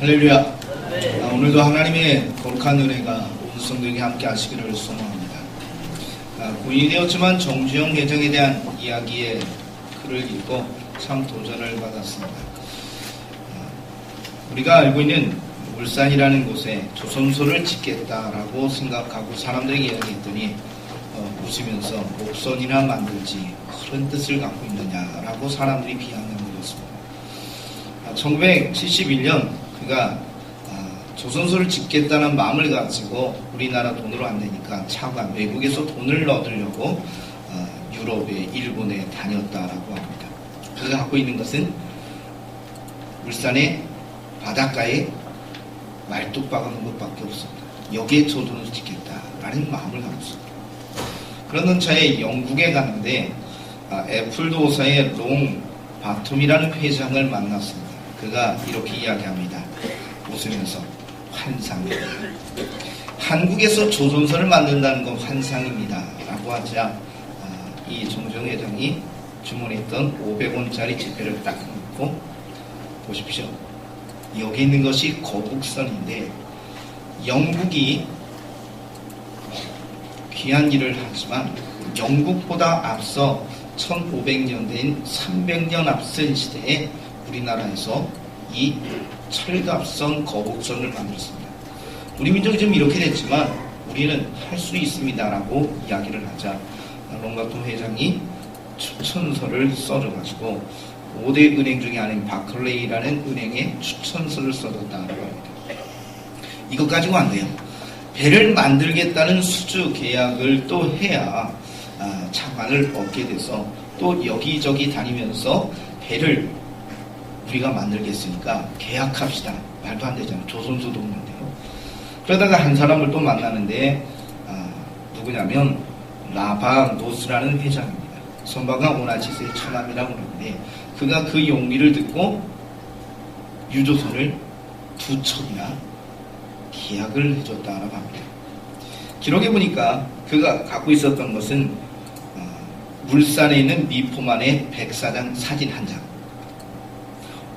할렐루야. 오늘도 하나님의 거룩한 은혜가 온 성도에게 함께 하시기를 소망합니다. 고인이 되었지만 정주영 회장에 대한 이야기의 글을 읽고 참 도전을 받았습니다. 우리가 알고 있는 울산이라는 곳에 조선소를 짓겠다라고 생각하고 사람들에게 이야기했더니 웃으면서 목선이나 만들지 그런 뜻을 갖고 있느냐라고 사람들이 비하는 거였습니다. 1971년 그가 조선소를 짓겠다는 마음을 가지고 우리나라 돈으로 안 되니까 차관 외국에서 돈을 얻으려고 유럽에 일본에 다녔다라고 합니다. 그가 갖고 있는 것은 울산의 바닷가에 말뚝박아 놓은 것밖에 없습니다. 여기에 조선소를 짓겠다라는 마음을 갖고 있습니다. 그러던 차에 영국에 가는데 애플도사의 롱 바툼이라는 회장을 만났습니다. 그가 이렇게 이야기합니다. 웃으면서 환상입니다. 한국에서 조선소를 만든다는 건 환상입니다. 라고 하자 이 정주영 회장이 주문했던 500원짜리 지폐를 딱 놓고 보십시오. 여기 있는 것이 거북선인데 영국이 귀한 일을 하지만 영국보다 앞서 1500년대인 300년 앞선 시대에 우리나라에서 이 철갑선 거북선을 만들었습니다. 우리 민족이 좀 이렇게 됐지만 우리는 할 수 있습니다라고 이야기를 하자 롱바툼 회장이 추천서를 써줘가지고 5대 은행 중에 하나인 바클레이라는 은행에 추천서를 써줬다고 합니다. 이것 가지고 안 돼요. 배를 만들겠다는 수주 계약을 또 해야 차관을 얻게 돼서 또 여기저기 다니면서 배를 우리가 만들겠으니까 계약합시다. 말도 안 되잖아요. 조선소도 없는데요. 그러다가 한 사람을 또 만나는데 누구냐면 라바노스라는 회장입니다. 선바가 오나치스의 처남이라고 그러는데 그가 그 용기를 듣고 유조선을 2척이나 계약을 해줬다라고 합니다. 기록에 보니까 그가 갖고 있었던 것은 물산에 있는 미포만의 백사장 사진 한 장,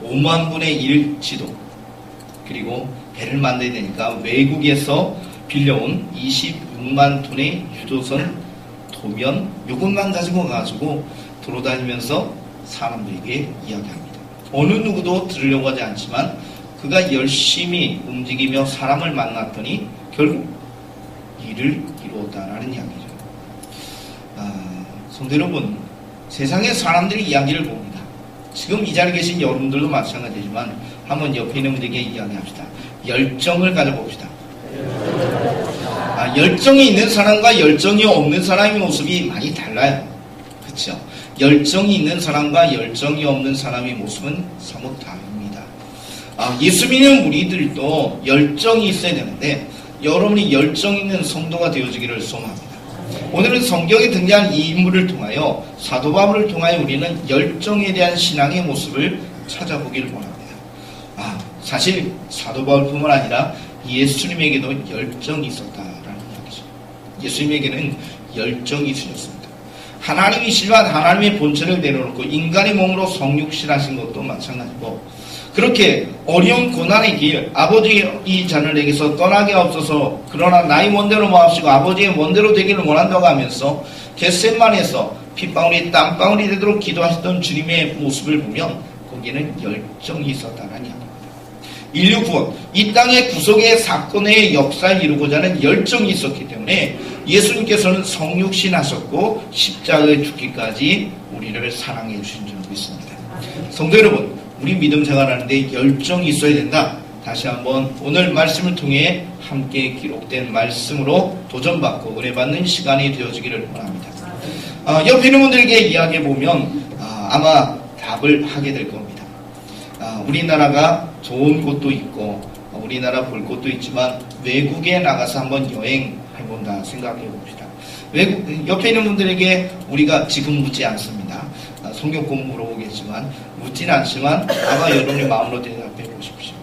5만 분의 1 지도, 그리고 배를 만들어야 되니까 외국에서 빌려온 26만 톤의 유조선 도면 요것만 가지고 돌아다니면서 사람들에게 이야기합니다. 어느 누구도 들으려고 하지 않지만 그가 열심히 움직이며 사람을 만났더니 결국 일을 이루었다라는 이야기죠. 성도 여러분, 세상의 사람들이 이야기를 봅니다. 지금 이 자리에 계신 여러분들도 마찬가지지만 한번 옆에 있는 분들에게 이야기합시다. 열정을 가져봅시다. 열정이 있는 사람과 열정이 없는 사람의 모습이 많이 달라요. 그렇죠? 열정이 있는 사람과 열정이 없는 사람의 모습은 사뭇 다릅니다. 예수 믿는 우리들도 열정이 있어야 되는데 여러분이 열정 있는 성도가 되어지기를 소망합니다. 오늘은 성경에 등장한 이 인물을 통하여 사도 바울을 통하여 우리는 열정에 대한 신앙의 모습을 찾아보기를 원합니다. 사실 사도 바울뿐만 아니라 예수님에게도 열정이 있었다라는 이야기죠. 예수님에게는 열정이 있으셨습니다. 하나님이시지만 하나님의 본체를 내려놓고 인간의 몸으로 성육신하신 것도 마찬가지고 그렇게 어려운 고난의 길, 아버지의 이 자녀에게서 떠나게 없어서 그러나 나의 원대로 마옵시고 아버지의 원대로 되기를 원한다고 하면서 겟세마네에서 핏방울이 땀방울이 되도록 기도하셨던 주님의 모습을 보면 거기에는 열정이 있었다는 이야기입니다. 인류 구원, 이 땅의 구속의 사건의 역사를 이루고자 하는 열정이 있었기 때문에 예수님께서는 성육신하셨고 십자가에 죽기까지 우리를 사랑해 주신 줄 믿습니다. 성도 여러분, 우리 믿음 생활하는데 열정이 있어야 된다. 다시 한번 오늘 말씀을 통해 함께 기록된 말씀으로 도전받고 은혜받는 시간이 되어지기를 원합니다. 옆에 있는 분들에게 이야기해보면 아마 답을 하게 될 겁니다. 우리나라가 좋은 곳도 있고 우리나라 볼 곳도 있지만 외국에 나가서 한번 여행해본다 생각해 봅시다. 옆에 있는 분들에게 우리가 지금 묻지 않습니다. 성경 꼭 물어보겠지만 묻지는 않지만 아마 여러분의 마음으로 대답해 보십시오.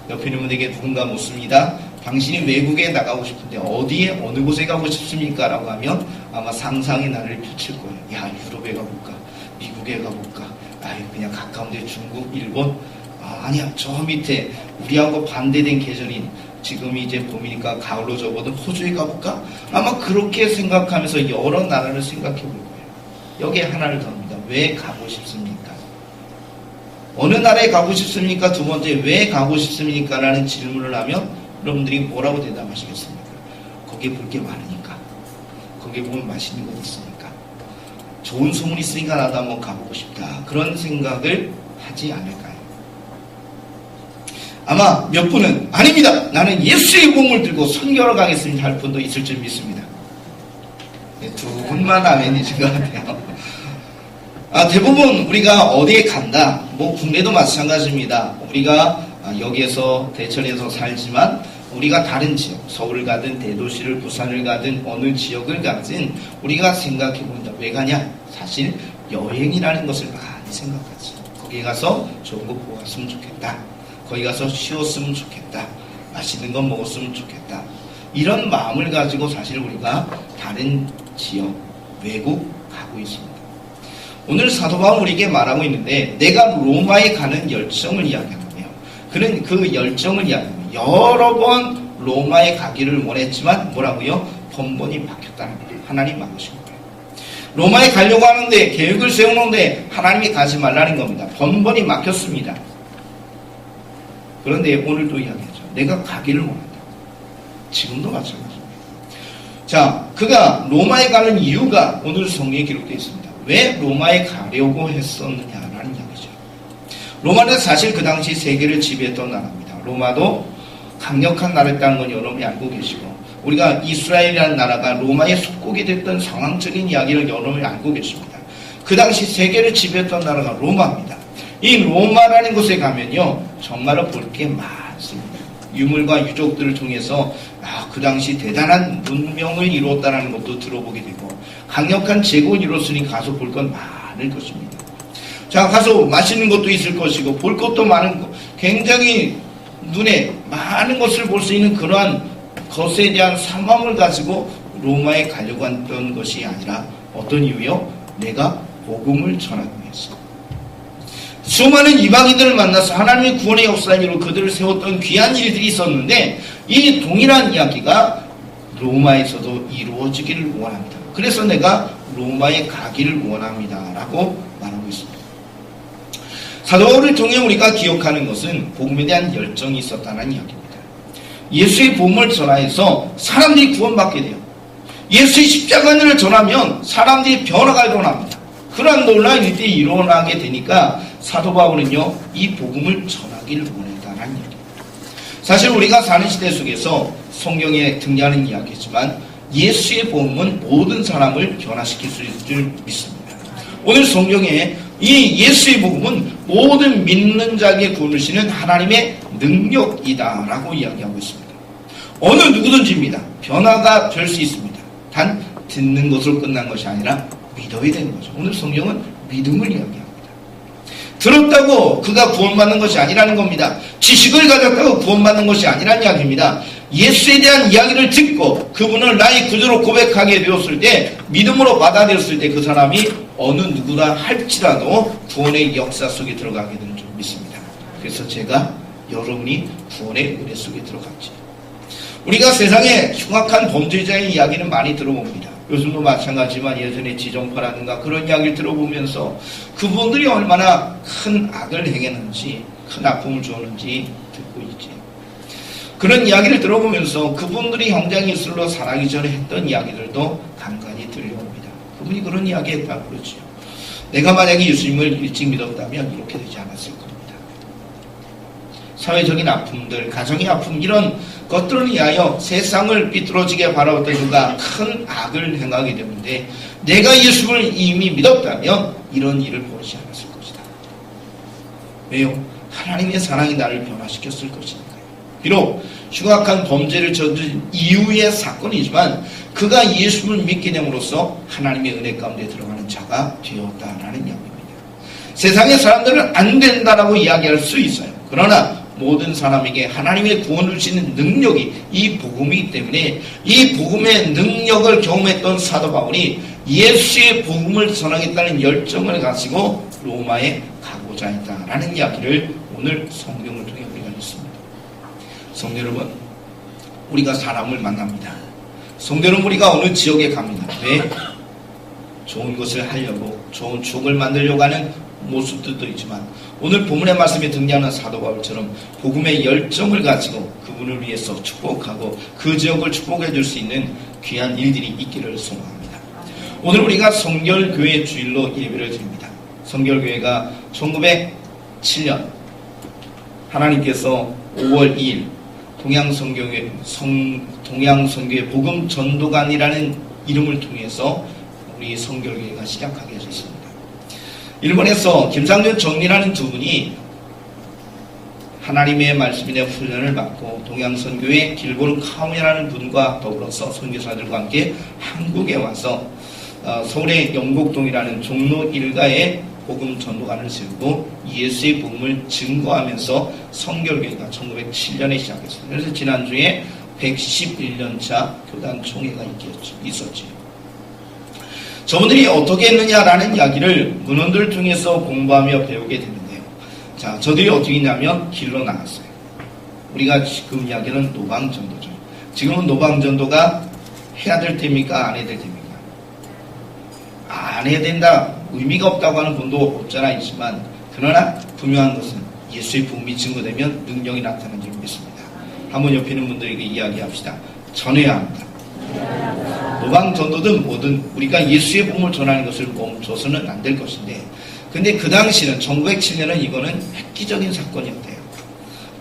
옆에 있는 분에게 누군가 묻습니다. 당신이 외국에 나가고 싶은데 어디에 어느 곳에 가고 싶습니까? 라고 하면 아마 상상의 나를 펼칠 거예요. 야, 유럽에 가볼까? 미국에 가볼까? 그냥 가까운데 중국, 일본? 아니야, 저 밑에 우리하고 반대된 계절인 지금이 이제 봄이니까 가을로 접어든 호주에 가볼까? 아마 그렇게 생각하면서 여러 나라를 생각해 볼 거예요. 여기에 하나를 더 합니다. 왜 가고 싶습니까? 어느 나라에 가고 싶습니까? 두 번째, 왜 가고 싶습니까? 라는 질문을 하면 여러분들이 뭐라고 대답하시겠습니까? 거기에 볼 게 많으니까. 거기에 보면 맛있는 거 있으니까. 좋은 소문이 있으니까 나도 한번 가보고 싶다. 그런 생각을 하지 않을까요? 아마 몇 분은 아닙니다. 나는 예수의 복음을 들고 선교하러 가겠습니다 할 분도 있을 줄 믿습니다. 두 분만 아멘이신 것 같아요. 대부분 우리가 어디에 간다. 뭐 국내도 마찬가지입니다. 우리가 여기에서 대천에서 살지만 우리가 다른 지역, 서울을 가든 대도시를 부산을 가든 어느 지역을 가든 우리가 생각해 본다. 왜 가냐? 사실 여행이라는 것을 많이 생각하지. 거기에 가서 좋은 거 보고 왔으면 좋겠다. 거기 가서 쉬었으면 좋겠다. 맛있는 거 먹었으면 좋겠다. 이런 마음을 가지고 사실 우리가 다른 지역, 외국 가고 있습니다. 오늘 사도 바울은 우리에게 말하고 있는데 내가 로마에 가는 열정을 이야기하는데요. 그는 그 열정을 이야기합니다. 여러 번 로마에 가기를 원했지만 뭐라고요? 번번이 막혔다는 거예요. 하나님 막으신 거예요. 로마에 가려고 하는데 계획을 세우는데 하나님이 가지 말라는 겁니다. 번번이 막혔습니다. 그런데 오늘도 이야기하죠. 내가 가기를 원한다. 지금도 마찬가지입니다. 자, 그가 로마에 가는 이유가 오늘 성경에 기록되어 있습니다. 왜 로마에 가려고 했었느냐라는 이야기죠. 로마는 사실 그 당시 세계를 지배했던 나라입니다. 로마도 강력한 나라였다는 건 여러분이 알고 계시고 우리가 이스라엘이라는 나라가 로마에 속국이 됐던 상황적인 이야기를 여러분이 알고 계십니다. 그 당시 세계를 지배했던 나라가 로마입니다. 이 로마라는 곳에 가면요 정말로 볼 게 많습니다. 유물과 유적들을 통해서 그 당시 대단한 문명을 이루었다는 것도 들어보게 되고 강력한 제국을 이뤘으니 가서 볼 건 많을 것입니다. 자, 가서 맛있는 것도 있을 것이고 볼 것도 많은 것, 굉장히 눈에 많은 것을 볼 수 있는 그러한 것에 대한 사망을 가지고 로마에 가려고 했던 것이 아니라 어떤 이유요? 내가 복음을 전하기 위해서. 수많은 이방인들을 만나서 하나님의 구원의 역사를 이루고 그들을 세웠던 귀한 일들이 있었는데 이 동일한 이야기가 로마에서도 이루어지기를 원합니다. 그래서 내가 로마에 가기를 원합니다 라고 말하고 있습니다. 사도 바울을 통해 우리가 기억하는 것은 복음에 대한 열정이 있었다는 이야기입니다. 예수의 복음을 전하여서 사람들이 구원받게 돼요. 예수의 십자가를 전하면 사람들이 변화가 일어납니다. 그러한 놀라운 일들이 일어나게 되니까 사도 바울은요 이 복음을 전하기를 원했다는 이야기입니다. 사실 우리가 사는 시대 속에서 성경에 등장하는 이야기지만 예수의 복음은 모든 사람을 변화시킬 수 있을 줄 믿습니다. 오늘 성경에 이 예수의 복음은 모든 믿는 자에게 구원을 주시는 하나님의 능력이다라고 이야기하고 있습니다. 어느 누구든지입니다. 변화가 될 수 있습니다. 단 듣는 것으로 끝난 것이 아니라 믿어야 되는 거죠. 오늘 성경은 믿음을 이야기합니다. 들었다고 그가 구원받는 것이 아니라는 겁니다. 지식을 가졌다고 구원받는 것이 아니라는 이야기입니다. 예수에 대한 이야기를 듣고 그분을 나의 구주로 고백하게 되었을 때 믿음으로 받아들였을 때 그 사람이 어느 누구나 할지라도 구원의 역사 속에 들어가게 되는 줄 믿습니다. 그래서 제가 여러분이 구원의 은혜 속에 들어갔지. 우리가 세상에 흉악한 범죄자의 이야기는 많이 들어봅니다. 요즘도 마찬가지지만 예전에 지정파라든가 그런 이야기를 들어보면서 그분들이 얼마나 큰 악을 행했는지 큰 아픔을 주었는지 듣고 있지. 그런 이야기를 들어보면서 그분들이 형장 예술로 살아기 전에 했던 이야기들도 간간히 들려옵니다. 그분이 그런 이야기 했다고 그러죠. 내가 만약에 예수님을 일찍 믿었다면 이렇게 되지 않았을 겁니다. 사회적인 아픔들, 가정의 아픔 이런 것들을 위하여 세상을 삐뚤어지게 바라봤던 그가 큰 악을 행하게 되는데 내가 예수를 이미 믿었다면 이런 일을 벌이지 않았을 것이다. 왜요? 하나님의 사랑이 나를 변화시켰을 것이니까요. 비록 흉악한 범죄를 저지른 이후의 사건이지만 그가 예수를 믿게 됨으로써 하나님의 은혜 가운데 들어가는 자가 되었다라는 이야기입니다. 세상의 사람들은 안 된다라고 이야기할 수 있어요. 그러나 모든 사람에게 하나님의 구원을 주시는 능력이 이 복음이기 때문에 이 복음의 능력을 경험했던 사도 바울이 예수의 복음을 전하겠다는 열정을 가지고 로마에 가고자 했다라는 이야기를 오늘 성경을 통해 우리가 읽습니다. 성도 여러분, 우리가 사람을 만납니다. 성도 여러분, 우리가 어느 지역에 갑니다. 왜? 좋은 것을 하려고, 좋은 추억을 만들려고 하는 모습들도 있지만, 오늘 본문의 말씀에 등장하는 사도 바울처럼 복음의 열정을 가지고 그분을 위해서 축복하고 그 지역을 축복해 줄 수 있는 귀한 일들이 있기를 소망합니다. 오늘 우리가 성결교회 주일로 예배를 드립니다. 성결교회가 1907년 하나님께서 5월 2일 동양선교회 복음 전도관이라는 이름을 통해서 우리 성결교회가 시작하게 하셨습니다. 일본에서 김상준 정리라는 두 분이 하나님의 말씀에 대한 훈련을 받고 동양선교회 길고른 카오미라는 분과 더불어서 선교사들과 함께 한국에 와서 서울의 영곡동이라는 종로 일가에 복음 전도관을 세우고 예수의 복음을 증거하면서 성결교회가 1907년에 시작했습니다. 그래서 지난주에 111년차 교단 총회가 있었죠. 저분들이 어떻게 했느냐라는 이야기를 문헌들 통해서 공부하며 배우게 되는데요. 자, 저들이 어떻게 했냐면 길로 나갔어요. 우리가 지금 이야기는 노방전도죠. 지금은 노방전도가 해야 될 때입니까? 안 해야 될 때입니까? 안 해야 된다. 의미가 없다고 하는 분도 없잖아 있지만, 그러나 분명한 것은 예수의 복음이 증거되면 능력이 나타나는 줄 믿습니다. 한번 옆에 있는 분들에게 이야기합시다. 전해야 합니다. 노방전도든 뭐든 우리가 예수의 복음을 전하는 것을 멈춰서는 안 될 것인데, 근데 그 당시는 1907년은 이거는 획기적인 사건이었대요.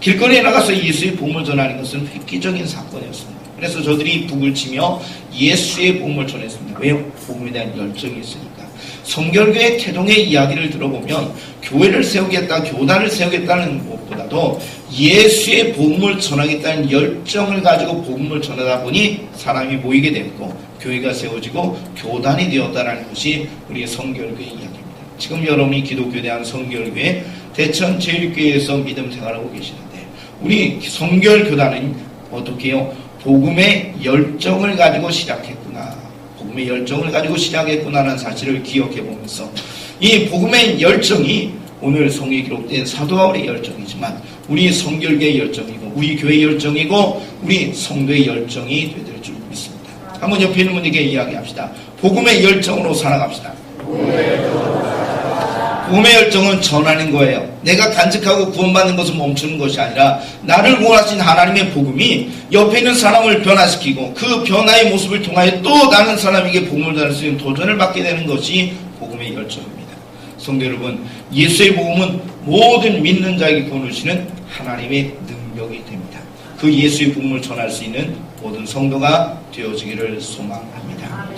길거리에 나가서 예수의 복음을 전하는 것은 획기적인 사건이었습니다. 그래서 저들이 북을 치며 예수의 복음을 전했습니다. 왜요? 복음에 대한 열정이 있으니까. 성결교회 태동의 이야기를 들어보면 교회를 세우겠다, 교단을 세우겠다는 것보다도 예수의 복음을 전하겠다는 열정을 가지고 복음을 전하다 보니 사람이 모이게 됐고 교회가 세워지고 교단이 되었다는 것이 우리의 성결교회 이야기입니다. 지금 여러분이 기독교대한 성결교회 대천제일교회에서 믿음 생활하고 계시는데, 우리 성결교단은 어떻게 해요? 복음의 열정을 가지고 시작했구나. 복음의 열정을 가지고 시작했구나라는 사실을 기억해 보면서, 이 복음의 열정이 오늘 성경에 기록된 사도 바울의 열정이지만 우리 성결교의 열정이고 우리 교회의 열정이고 우리 성도의 열정이 되될 줄 믿습니다. 한번 옆에 있는 분에게 이야기합시다. 복음의 열정으로 살아갑시다. 복음의 열정은 전하는 거예요. 내가 간직하고 구원받는 것을 멈추는 것이 아니라 나를 구원하신 하나님의 복음이 옆에 있는 사람을 변화시키고 그 변화의 모습을 통하여 또 다른 사람에게 복음을 전할 수 있는 도전을 받게 되는 것이 복음의 열정입니다. 성도 여러분, 예수의 복음은 모든 믿는 자에게 구원을 주시는 하나님의 능력이 됩니다. 그 예수의 복음을 전할 수 있는 모든 성도가 되어지기를 소망합니다.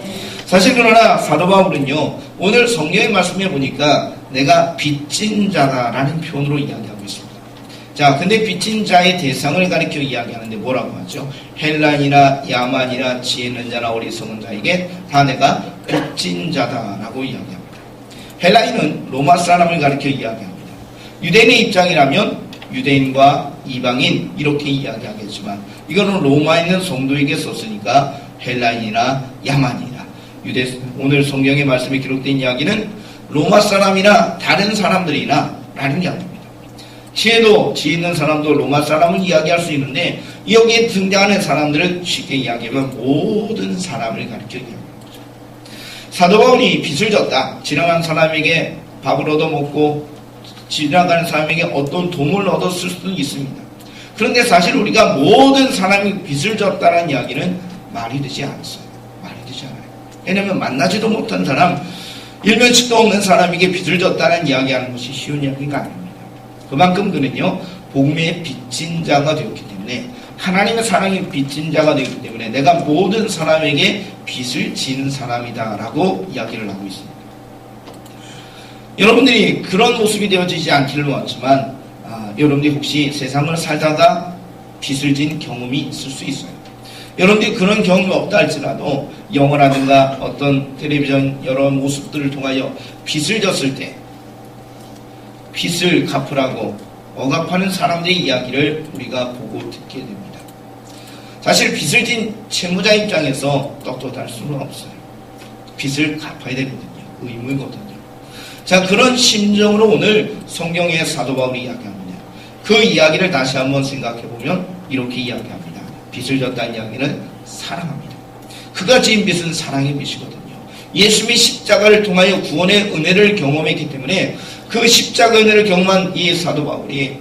사실 그러나 사도 바울은요, 오늘 성경의 말씀에 보니까 내가 빚진 자다라는 표현으로 이야기하고 있습니다. 자, 근데 빚진 자의 대상을 가리켜 이야기하는데 뭐라고 하죠? 헬라인이나 야만이나 지혜 있는 자나 어리석은 자에게 다 내가 빚진 자다라고 이야기합니다. 헬라인은 로마 사람을 가리켜 이야기합니다. 유대인의 입장이라면 유대인과 이방인 이렇게 이야기하겠지만, 이거는 로마에 있는 성도에게 썼으니까 헬라인이나 야만이나 오늘 성경의 말씀에 기록된 이야기는 로마 사람이나 다른 사람들이나 라는 이야기입니다. 지혜 있는 사람도 로마 사람을 이야기할 수 있는데, 여기에 등장하는 사람들은 쉽게 이야기하면 모든 사람을 가리켜 이야기합니다. 사도 바울이 빚을 졌다. 지나간 사람에게 밥을 얻어먹고 지나가는 사람에게 어떤 도움을 얻었을 수도 있습니다. 그런데 사실 우리가 모든 사람이 빚을 졌다는 이야기는 말이 되지 않았어요. 말이 되지 않아요. 왜냐하면 만나지도 못한 사람, 일면식도 없는 사람에게 빚을 졌다는 이야기하는 것이 쉬운 이야기가 아닙니다. 그만큼 그는요, 복음의 빚진 자가 되었기 때문에, 하나님의 사랑의 빚진 자가 되었기 때문에 내가 모든 사람에게 빚을 지는 사람이다 라고 이야기를 하고 있습니다. 여러분들이 그런 모습이 되어지지 않기를 원하지만, 여러분들이 혹시 세상을 살다가 빚을 진 경험이 있을 수 있어요. 여러분들이 그런 경험이 없다 할지라도 영화라든가 어떤 텔레비전 여러 모습들을 통하여 빚을 졌을 때 빚을 갚으라고 억압하는 사람들의 이야기를 우리가 보고 듣게 됩니다. 사실 빚을 진 채무자 입장에서 떳떳할 수는 없어요. 빚을 갚아야 되거든요. 의무거든요. 자, 그런 심정으로 오늘 성경의 사도 바울이 이야기합니다. 그 이야기를 다시 한번 생각해 보면 이렇게 이야기합니다. 빛을 졌다는 이야기는 사랑합니다. 그가 지은 빛은 사랑의 빛이거든요. 예수님이 십자가를 통하여 구원의 은혜를 경험했기 때문에 그 십자가 은혜를 경험한 이 사도 바울이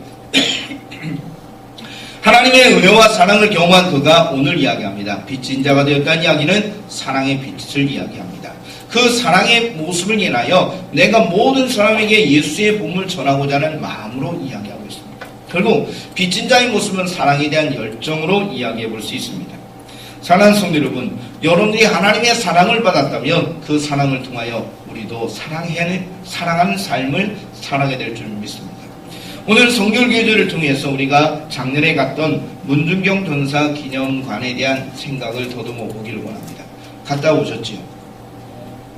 하나님의 은혜와 사랑을 경험한 그가 오늘 이야기합니다. 빛인 자가 되었다는 이야기는 사랑의 빛을 이야기합니다. 그 사랑의 모습을 인하여 내가 모든 사람에게 예수의 복음을 전하고자 하는 마음으로 이야기하고 있습니다. 결국 빛인 자의 모습은 사랑에 대한 열정으로 이야기해 볼 수 있습니다. 사랑하는 성도 여러분, 여러분들이 하나님의 사랑을 받았다면 그 사랑을 통하여 우리도 사랑하는 삶을 살아가게 될 줄 믿습니다. 오늘 성결교회를 통해서 우리가 작년에 갔던 문중경 전사 기념관에 대한 생각을 더듬어 보기를 원합니다. 갔다 오셨지요?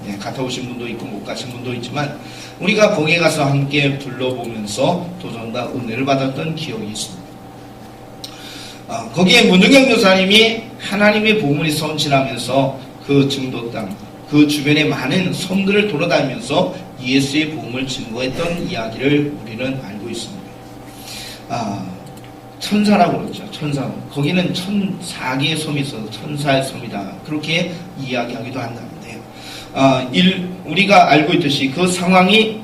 네, 갔다 오신 분도 있고 못 가신 분도 있지만 우리가 거기에 가서 함께 둘러보면서 도전과 은혜를 받았던 기억이 있습니다. 거기에 문중경 교사님이 하나님의 복음을 선진하면서 그 증도 땅, 그 주변의 많은 섬들을 돌아다니면서 예수의 복음을 증거했던 이야기를 우리는 알고 있습니다. 천사라고 그러죠. 천사. 거기는 1004개의 섬이 있어서 천사의 섬이다. 그렇게 이야기하기도 한다는데요. 우리가 알고 있듯이 그 상황이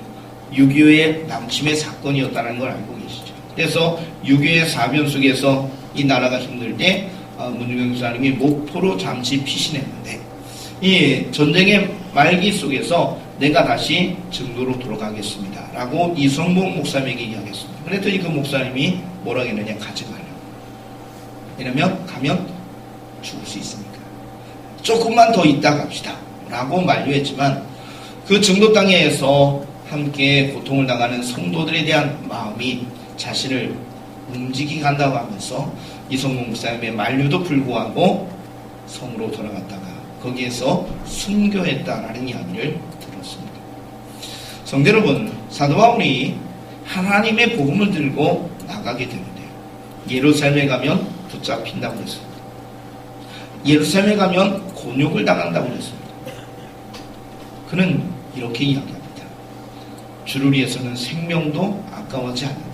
6.25의 남침의 사건이었다는 걸 알고 계시죠. 그래서 6.25의 사변 속에서 이 나라가 힘들 때 문중경 교사님이 목포로 잠시 피신했는데 이 전쟁의 말기 속에서 내가 다시 증도로 돌아가겠습니다 라고 이성복 목사님에게 이야기했습니다. 그랬더니 그 목사님이 뭐라고 했느냐, 가지 말라고. 왜냐면 가면 죽을 수 있으니까 조금만 더 있다 갑시다 라고 만류했지만 그 증도 땅에서 함께 고통을 당하는 성도들에 대한 마음이 자신을 움직이게 한다고 하면서 이성복 목사님의 만류도 불구하고 성으로 돌아갔다가 거기에서 순교했다라는 이야기를 들었습니다. 성도 여러분, 사도 바울이 하나님의 복음을 들고 나가게 되는데요. 예루살렘에 가면 붙잡힌다고 그랬습니다. 예루살렘에 가면 곤욕을 당한다고 그랬습니다. 그는 이렇게 이야기합니다. 주를 위해서는 생명도 아까워하지 않는다.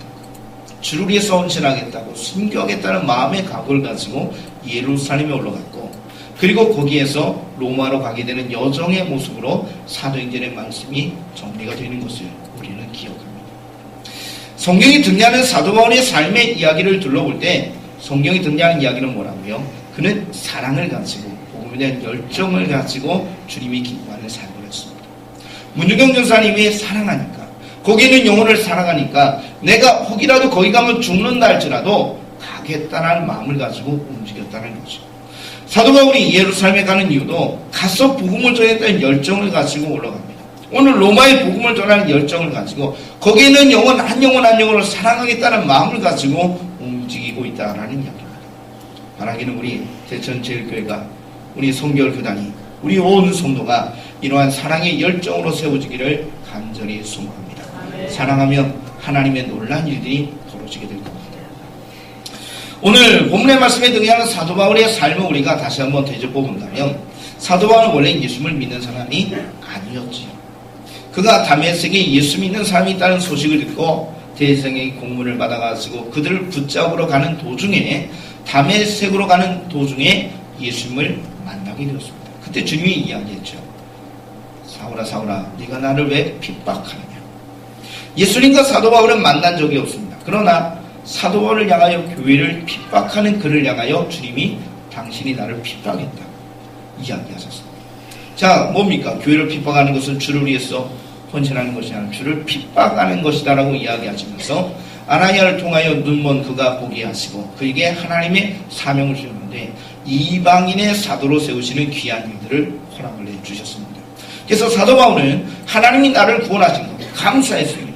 주를 위해서 헌신하겠다고 순교하겠다는 마음의 각오를 가지고 예루살렘에 올라갔고 그리고 거기에서 로마로 가게 되는 여정의 모습으로 사도행전의 말씀이 정리가 되는 것을 우리는 기억합니다. 성경이 등장하는 사도 바울의 삶의 이야기를 둘러볼 때 성경이 등장하는 이야기는 뭐라고요? 그는 사랑을 가지고 복음에 대한 열정을 가지고 주님이 기뻐하는 삶을 했습니다. 문중경 전사님이 사랑하니까 거기 있는 영혼을 사랑하니까 내가 혹이라도 거기 가면 죽는다 할지라도 가겠다는 마음을 가지고 움직였다는 거죠. 사도 바울이 예루살렘에 가는 이유도 가서 복음을 전했다는 열정을 가지고 올라갑니다. 오늘 로마의 복음을 전하는 열정을 가지고 거기에 있는 영혼 한 영혼을 사랑하겠다는 마음을 가지고 움직이고 있다라는 이야기입니다. 바라기는 우리 대천제일교회가 우리 성결교단이 우리 온 성도가 이러한 사랑의 열정으로 세워지기를 간절히 소망합니다. 사랑하면 하나님의 놀라운 일들이 벌어지게 될 겁니다. 오늘 본문의 말씀에 등장하는 사도 바울의 삶을 우리가 다시 한번 되짚어본다면 사도 바울은 원래 예수를 믿는 사람이 아니었지요. 그가 다메섹에 예수 믿는 사람이 있다는 소식을 듣고 대제사장의 공문을 받아가지고 그들을 붙잡으러 가는 도중에 다메섹으로 가는 도중에 예수님을 만나게 되었습니다. 그때 주님이 이야기했죠. 사울아 사울아 네가 나를 왜 핍박하느냐. 예수님과 사도 바울은 만난 적이 없습니다. 그러나 사도 바울을 향하여 교회를 핍박하는 그를 향하여 주님이 당신이 나를 핍박했다 이야기하셨습니다. 자, 뭡니까? 교회를 핍박하는 것은 주를 위해서 헌신하는 것이 아니라 주를 핍박하는 것이다 라고 이야기하시면서 아나니아를 통하여 눈먼 그가 보게 하시고 그에게 하나님의 사명을 주셨는데 이방인의 사도로 세우시는 귀한 일들을 허락을 해주셨습니다. 그래서 사도 바울은 하나님이 나를 구원하신 것 감사했습니다.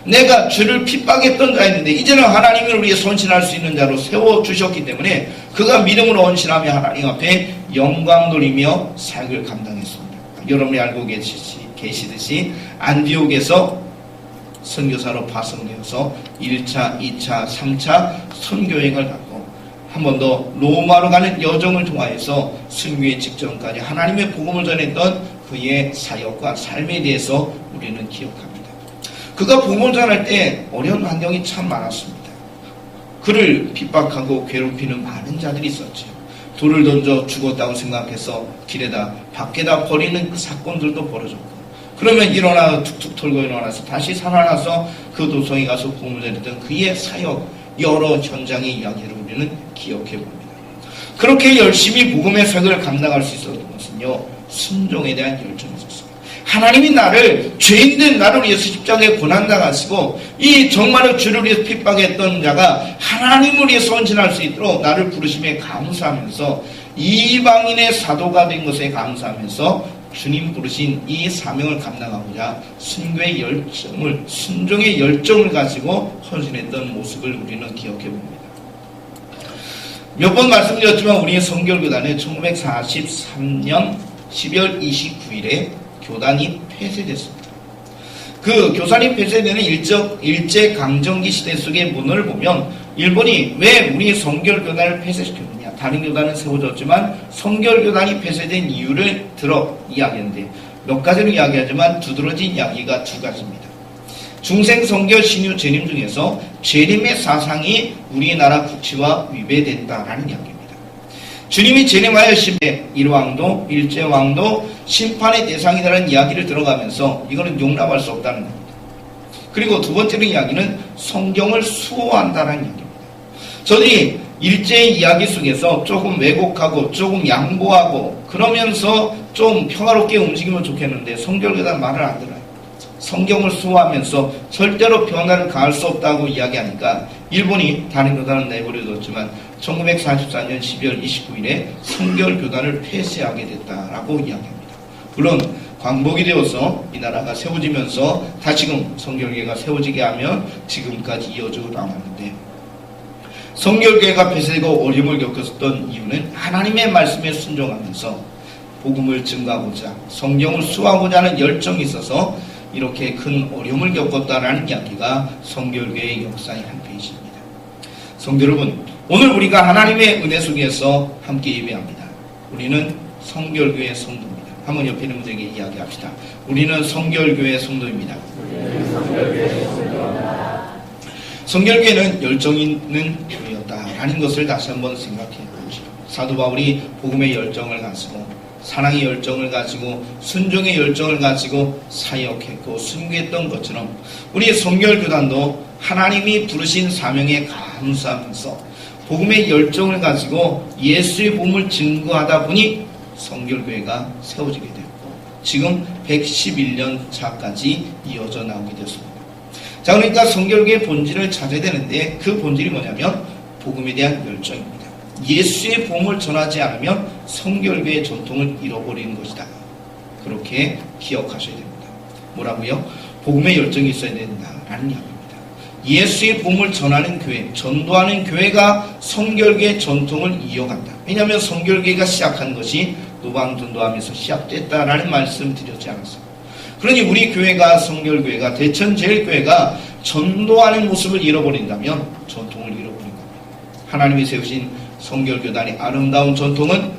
내가 주를 핍박했던 자였는데 이제는 하나님을 우리의 헌신할 수 있는 자로 세워주셨기 때문에 그가 믿음으로 헌신하며 하나님 앞에 영광 돌리며 사역을 감당했습니다. 여러분이 알고 계시듯이 안디옥에서 선교사로 파송되어서 1차, 2차, 3차 선교행을 갖고 한 번 더 로마로 가는 여정을 통하여서 순교의 직전까지 하나님의 복음을 전했던 그의 사역과 삶에 대해서 우리는 기억합니다. 그가 복음을 전할 때 어려운 환경이 참 많았습니다. 그를 핍박하고 괴롭히는 많은 자들이 있었죠. 돌을 던져 죽었다고 생각해서 길에다 밖에다 버리는 그 사건들도 벌어졌고, 그러면 일어나 툭툭 털고 일어나서 다시 살아나서 그 도성에 가서 복음을 전했던 그의 사역, 여러 현장의 이야기를 우리는 기억해 봅니다. 그렇게 열심히 복음의 사역을 감당할 수 있었던 것은요, 순종에 대한 열정이 있었어요. 하나님이 나를, 죄인된 나를 위해서 십자가에 고난당하시고 이 정말로 주를 위해서 핍박했던 자가 하나님을 위해서 헌신할 수 있도록 나를 부르심에 감사하면서 이방인의 사도가 된 것에 감사하면서 주님 부르신 이 사명을 감당하고자 순교의 열정을, 순종의 열정을 가지고 헌신했던 모습을 우리는 기억해 봅니다. 몇 번 말씀드렸지만 우리의 성결교단은 1943년 12월 29일에 교단이 폐쇄됐습니다. 그 교단이 폐쇄되는 일제강점기 시대 속의 문헌을 보면 일본이 왜 우리 성결교단을 폐쇄시켰느냐, 다른 교단은 세워졌지만 성결교단이 폐쇄된 이유를 들어 이야기하는데, 몇 가지로 이야기하지만 두드러진 이야기가 두 가지입니다. 중생 성결 신유 재림 중에서 재림의 사상이 우리나라 국치와 위배된다라는 이야기입니다. 주님이 재림하여 심해 일왕도, 일제왕도 심판의 대상이라는 이야기를 들어가면서 이거는 용납할 수 없다는 겁니다. 그리고 두 번째로 이야기는 성경을 수호한다는 이야기입니다. 저들이 일제의 이야기 속에서 조금 왜곡하고 조금 양보하고 그러면서 좀 평화롭게 움직이면 좋겠는데 성결교단 말을 안 들어요. 성경을 수호하면서 절대로 변화를 가할 수 없다고 이야기하니까 일본이 다른 교단을 내버려뒀지만 1944년 12월 29일에 성결교단을 폐쇄하게 됐다라고 이야기합니다. 물론 광복이 되어서 이 나라가 세워지면서 다시금 성결교회가 세워지게 하면 지금까지 이어져 나왔는데, 성결교회가 폐쇄되고 어려움을 겪었던 이유는 하나님의 말씀에 순종하면서 복음을 증거하고자 성경을 수호하고자 하는 열정이 있어서 이렇게 큰 어려움을 겪었다라는 이야기가 성결교회의 역사의 한 페이지입니다. 성도 여러분, 오늘 우리가 하나님의 은혜 속에서 함께 예배합니다. 우리는 성결교회 성도입니다. 한번 옆에 있는 분에게 이야기합시다. 우리는 성결교회 성도입니다. 성결교회는 열정 있는 교회였다라는 것을 다시 한번 생각해 보시죠. 사도 바울이 복음의 열정을 가지고, 사랑의 열정을 가지고, 순종의 열정을 가지고 사역했고 순교했던 것처럼 우리 성결교단도 하나님이 부르신 사명에 감사하면서 복음의 열정을 가지고 예수의 복음을 증거하다 보니 성결교회가 세워지게 되었고 지금 111년 차까지 이어져 나오게 됐습니다. 자, 그러니까 성결교회의 본질을 찾아야 되는데 그 본질이 뭐냐면 복음에 대한 열정입니다. 예수의 복음을 전하지 않으면 성결교회의 전통을 잃어버리는 것이다. 그렇게 기억하셔야 됩니다. 뭐라고요? 복음의 열정이 있어야 된다라는 이야기입니다. 예수의 복음을 전하는 교회, 전도하는 교회가 성결교회의 전통을 이어간다. 왜냐하면 성결교회가 시작한 것이 노방전도하면서 시작됐다라는 말씀 드렸지 않았어요. 그러니 우리 교회가, 성결교회가, 대천제일교회가 전도하는 모습을 잃어버린다면 전통을 잃어버린 겁니다. 하나님이 세우신 성결교단의 아름다운 전통은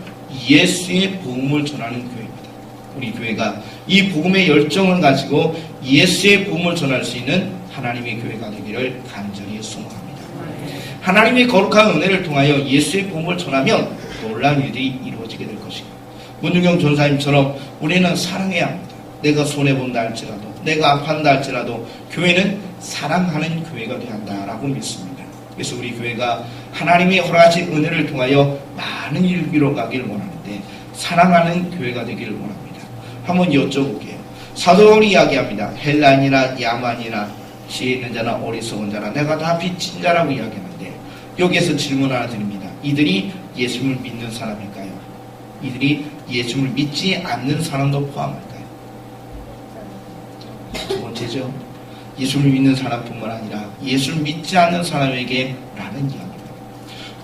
예수의 복음을 전하는 교회입니다. 우리 교회가 이 복음의 열정을 가지고 예수의 복음을 전할 수 있는 하나님의 교회가 되기를 간절히 소망합니다. 하나님의 거룩한 은혜를 통하여 예수의 복음을 전하면 놀라운 일이 이루어지게 될 것이고, 문중경 전사님처럼 우리는 사랑해야 합니다. 내가 손해본다 할지라도, 내가 아파한다 할지라도 교회는 사랑하는 교회가 되어야 한다라고 믿습니다. 그래서 우리 교회가 하나님의 허락하신 은혜를 통하여 많은 일을 이뤄가길 원하는데 사랑하는 교회가 되기를 원합니다. 한번 여쭤볼게요. 사도 바울이 이야기합니다. 헬라인이나 야만이나 지혜 있는 자나 어리석은 자나 내가 다 빚진 자라고 이야기하는데 여기에서 질문 하나 드립니다. 이들이 예수를 믿는 사람일까요? 이들이 예수를 믿지 않는 사람도 포함할까요? 두 번째죠. 예수를 믿는 사람뿐만 아니라 예수를 믿지 않는 사람에게 라는 이야기입니다.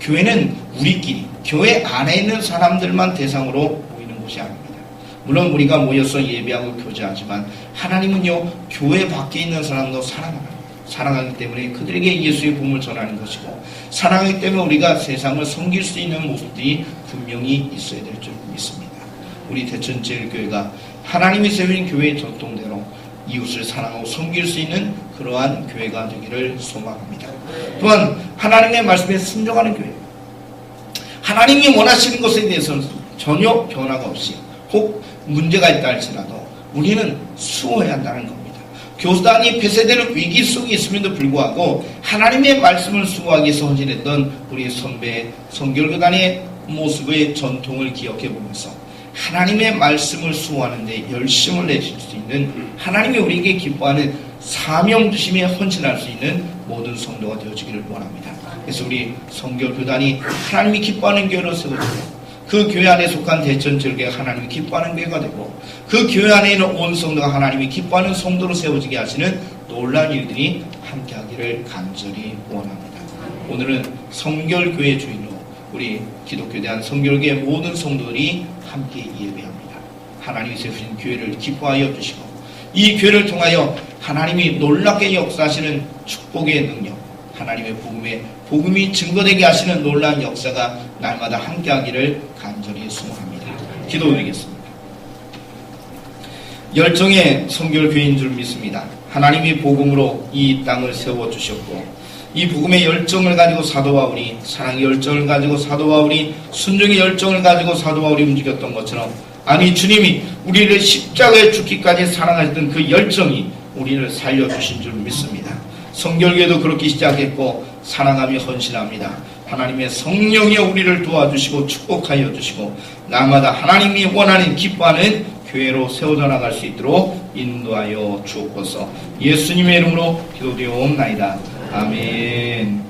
교회는 우리끼리, 교회 안에 있는 사람들만 대상으로 모이는 곳이 아닙니다. 물론 우리가 모여서 예배하고 교제하지만 하나님은요, 교회 밖에 있는 사람도 사랑하기 때문에 그들에게 예수의 복음을 전하는 것이고, 사랑하기 때문에 우리가 세상을 섬길 수 있는 모습들이 분명히 있어야 될 줄 믿습니다. 우리 대천제일교회가 하나님이 세우신 교회의 전통대로 이웃을 사랑하고 섬길 수 있는 그러한 교회가 되기를 소망합니다. 또한 하나님의 말씀에 순종하는 교회. 하나님이 원하시는 것에 대해서는 전혀 변화가 없이 혹 문제가 있다 할지라도 우리는 수호해야 한다는 겁니다. 교단이 폐쇄되는 위기 속에 있음에도 불구하고 하나님의 말씀을 수호하기 위해서 헌신했던 우리 선배 성결교단의 모습의 전통을 기억해 보면서 하나님의 말씀을 수호하는 데 열심을 내실 수 있는, 하나님이 우리에게 기뻐하는 사명 주심에 헌신할 수 있는 모든 성도가 되어지기를 원합니다. 그래서 우리 성결교단이 하나님이 기뻐하는 교회로 세워지고, 그 교회 안에 속한 대천절교가 하나님이 기뻐하는 교회가 되고, 그 교회 안에 있는 온 성도가 하나님이 기뻐하는 성도로 세워지게 하시는 놀라운 일들이 함께하기를 간절히 원합니다. 오늘은 성결교회 주인으로 우리 기독교에 대한 성결교회 모든 성도들이 함께 예배합니다. 하나님이 세우신 교회를 기뻐하여 주시고, 이 교회를 통하여 하나님이 놀랍게 역사하시는 축복의 능력, 하나님의 복음이 증거되게 하시는 놀라운 역사가 날마다 함께하기를 간절히 소원합니다. 기도드리겠습니다. 열정의 성결교회인 줄 믿습니다. 하나님이 복음으로 이 땅을 세워주셨고, 이 복음의 열정을 가지고 사도 바울이, 사랑의 열정을 가지고 사도 바울이, 순종의 열정을 가지고 사도 바울이 움직였던 것처럼, 아니 주님이 우리를 십자가에 죽기까지 사랑하셨던 그 열정이 우리를 살려주신 줄 믿습니다. 성결교회도 그렇게 시작했고 사랑하며 헌신합니다. 하나님의 성령이 우리를 도와주시고 축복하여 주시고, 날마다 하나님이 원하는 기뻐하는 교회로 세워져 나갈 수 있도록 인도하여 주옵소서. 예수님의 이름으로 기도드리옵나이다. 아멘.